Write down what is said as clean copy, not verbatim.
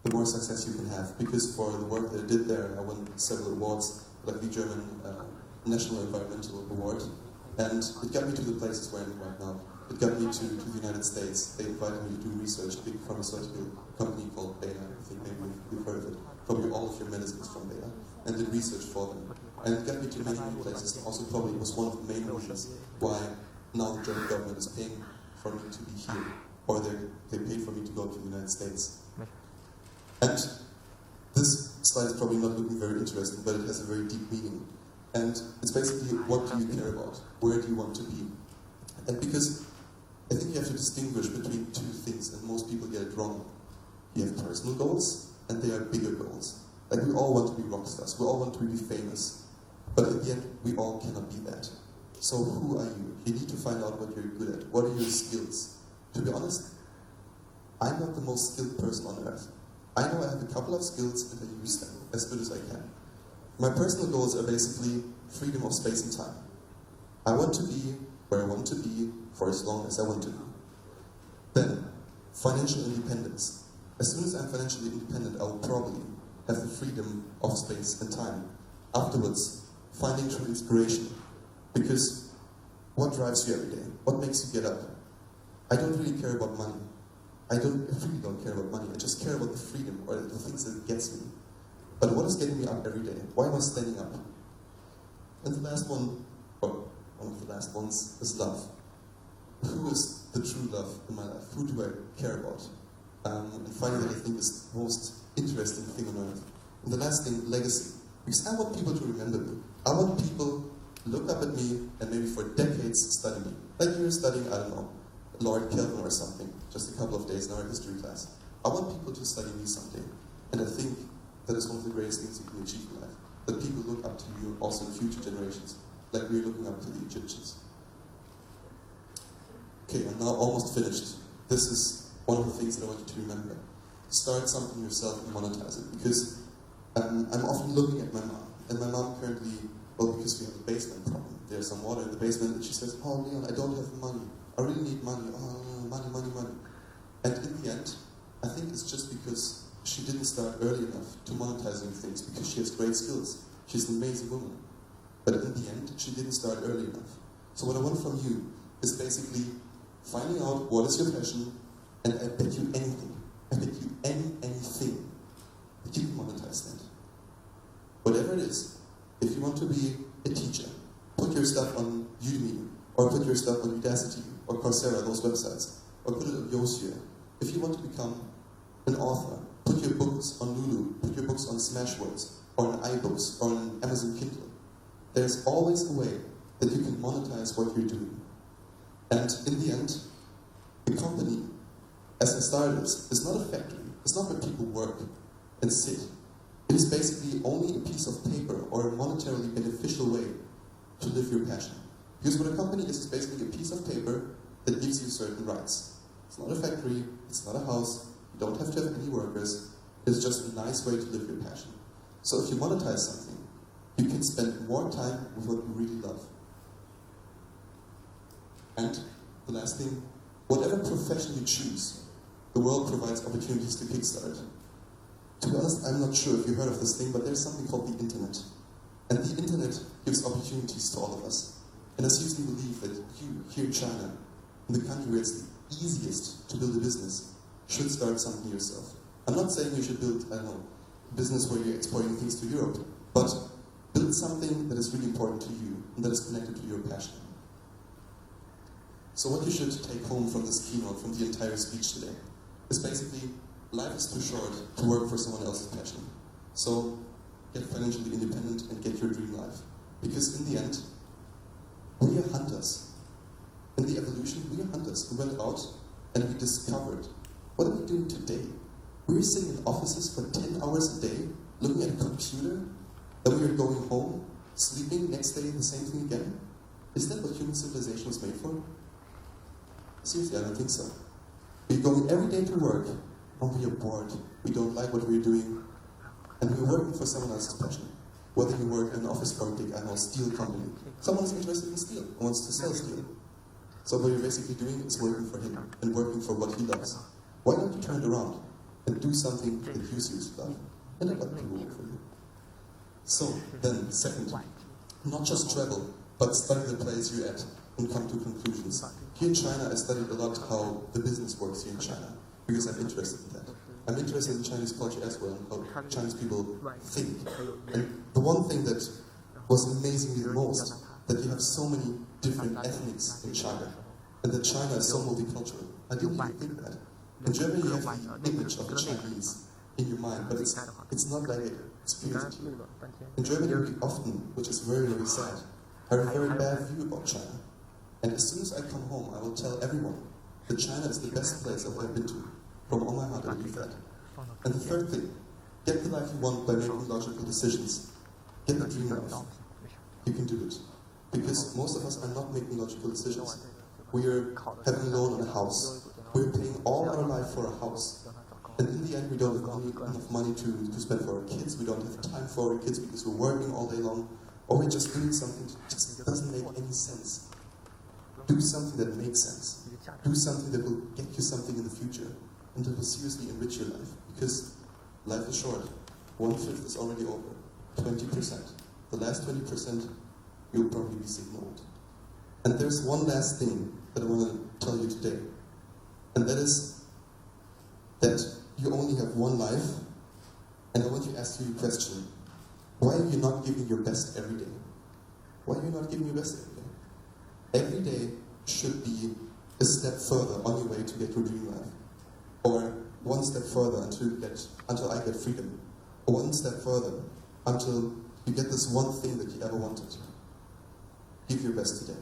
the more success you can have. Because for the work that I did there, I won several awards, like the German National Environmental Award, and it got me to the places where I am right now. It got me to the United States. They invited me to do research, a big pharmaceutical company called Bayer, I think maybe you've heard of it, probably all of your medicines from Bayer, and did research for them. And it got me to many new places. Also probably was one of the main reasons why now the German government is paying for me to be here, or they paid for me to go to the United States. And this slide is probably not looking very interesting, but it has a very deep meaning. And it's basically, what do you care about? Where do you want to be? And because I think you have to distinguish between two things, and most people get it wrong. You have personal goals, and there are bigger goals. Like, we all want to be rock stars, we all want to be famous, but at the end, we all cannot be that. So who are you? You need to find out what you're good at. What are your skills? To be honest, I'm not the most skilled person on earth. I know I have a couple of skills, and I use them as good as I can. My personal goals are basically freedom of space and time. I want to be where I want to be for as long as I want to be. Then, financial independence. As soon as I'm financially independent, I will probably have the freedom of space and time. Afterwards, finding true inspiration. Because what drives you every day? What makes you get up? I don't really care about money. I really don't care about money. I just care about the freedom, or the things that it gets me. But what is getting me up every day? Why am I standing up? And the last one, or one of the last ones, is love. Who is the true love in my life? Who do I care about? And finally, I think is the most interesting thing on earth. And the last thing, legacy. Because I want people to remember me. I want people to look up at me and maybe for decades study me. Like you're studying, I don't know, Lord Kelvin or something, just a couple of days in our history class. I want people to study me someday. And I think that is one of the greatest things you can achieve in life. That people look up to you also in future generations, like we're looking up to the Egyptians. Okay, I'm now almost finished. This is one of the things that I want you to remember. Start something yourself and monetize it. Because I'm often looking at my mom. And my mom currently, well, because we have a basement problem. There's some water in the basement, and she says, "Oh, Leon, I don't have the money. I really need money. Oh, money. And in the end, I think it's just because she didn't start early enough to monetizing things, because she has great skills. She's an amazing woman. But in the end, she didn't start early enough. So what I want from you is basically finding out what is your passion, and I bet you anything, anything, that you can monetize that. Whatever it is, if you want to be a teacher, put your stuff on Udemy, or put your stuff on Udacity, or Coursera, those websites, or put it on Yosia. If you want to become an author, put your books on Lulu, put your books on Smashwords, or on iBooks, or on Amazon Kindle. There's always a way that you can monetize what you're doing. And in the end, the company, as I started, is not a factory. It's not where people work and sit. It is basically only a piece of paper or a monetarily beneficial way to live your passion. Because what a company is basically a piece of paper that gives you certain rights. It's not a factory, it's not a house, you don't have to have any workers, it's just a nice way to live your passion. So if you monetize something, you can spend more time with what you really love. And the last thing, whatever profession you choose, the world provides opportunities to kickstart. To be honest, I'm not sure if you heard of this thing, but there's something called the internet. And the internet gives opportunities to all of us. And I seriously believe that you, here in China, in the country where it's the easiest to build a business, should start something yourself. I'm not saying you should build, I don't know, a business where you're exporting things to Europe, but build something that is really important to you and that is connected to your passion. So what you should take home from this keynote, from the entire speech today, is basically, life is too short to work for someone else's passion. So get financially independent and get your dream life. Because in the end, we are hunters. In the evolution, we are hunters. We went out and we discovered, what are we doing today? We're sitting in offices for 10 hours a day, looking at a computer, then we are going home, sleeping, next day the same thing again? Is that what human civilization was made for? Seriously, I don't think so. We're going every day to work, and we are bored. We don't like what we're doing, and we're working for someone else's passion. Whether you work in an office for a big, I know, steel company. Someone is interested in steel and wants to sell steel. So what you're basically doing is working for him and working for what he loves. Why don't you turn it around and do something that you seriously love, and let other people work for you. So, then, second, not just travel, but study the place you're at and come to conclusions. Here in China, I studied a lot how the business works here in China, because I'm interested in that. I'm interested in Chinese culture as well, and how Chinese people think. And the one thing that was amazing me the most, that you have so many different ethnics in China, and that China is so multicultural. I didn't even think that. In Germany, you have the image of the Chinese in your mind, but it's not like experienced here. In Germany, we often, which is very, very sad, have a very bad view about China. And as soon as I come home, I will tell everyone that China is the best place I've ever been to. From all my heart, I believe that. And the third thing, get the life you want by making logical decisions. Get the dream life. You can do it. Because most of us are not making logical decisions. We are having a loan on a house. We are paying all our life for a house. And in the end, we don't have enough money to spend for our kids. We don't have time for our kids because we're working all day long. Or we're just doing something that just doesn't make any sense. Do something that makes sense. Do something that will get you something in the future and that will seriously enrich your life. Because life is short. 1/5 is already over. 20%. The last 20%, you'll probably be sick and old. And there's one last thing that I want to tell you today. And that is that you only have one life. And I want to ask you a question. Why are you not giving your best every day? Why are you not giving your best every day? Every day should be a step further on your way to get your dream life. Or one step further until I get freedom. Or one step further until you get this one thing that you ever wanted. Give your best today.